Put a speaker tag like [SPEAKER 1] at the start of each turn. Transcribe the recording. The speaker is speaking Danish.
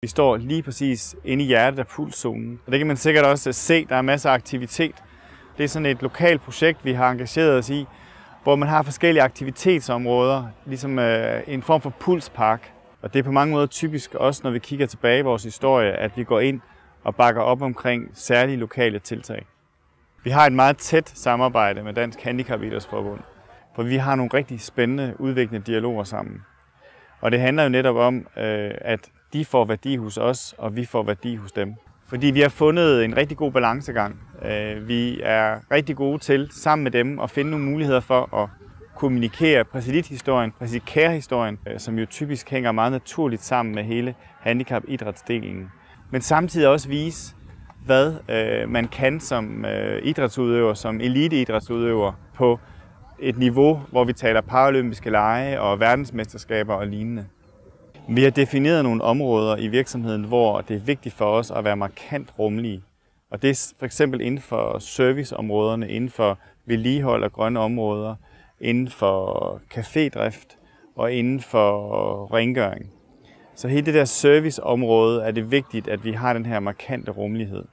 [SPEAKER 1] Vi står lige præcis inde i hjertet af pulszonen, og det kan man sikkert også se, der er masser af aktivitet. Det er sådan et lokalt projekt, vi har engageret os i, hvor man har forskellige aktivitetsområder, ligesom en form for pulspark. Og det er på mange måder typisk også, når vi kigger tilbage i vores historie, at vi går ind og bakker op omkring særlige lokale tiltag. Vi har et meget tæt samarbejde med Dansk Handicapidrætsforbund, for vi har nogle rigtig spændende udviklende dialoger sammen. Og det handler jo netop om, at de får værdi hos os, og vi får værdi hos dem. Fordi vi har fundet en rigtig god balancegang. Vi er rigtig gode til sammen med dem at finde nogle muligheder for at kommunikere præsidenthistorien, præsidikærhistorien, som jo typisk hænger meget naturligt sammen med hele handicapidrætsdelen. Men samtidig også vise, hvad man kan som idrætsudøver, som eliteidrætsudøver på et niveau, hvor vi taler paralympiske lege og verdensmesterskaber og lignende. Vi har defineret nogle områder i virksomheden, hvor det er vigtigt for os at være markant rummelige. Og det er for eksempel inden for serviceområderne, inden for vedligehold af grønne områder, inden for cafédrift og inden for rengøring. Så hele det der serviceområde er det vigtigt, at vi har den her markante rummelighed.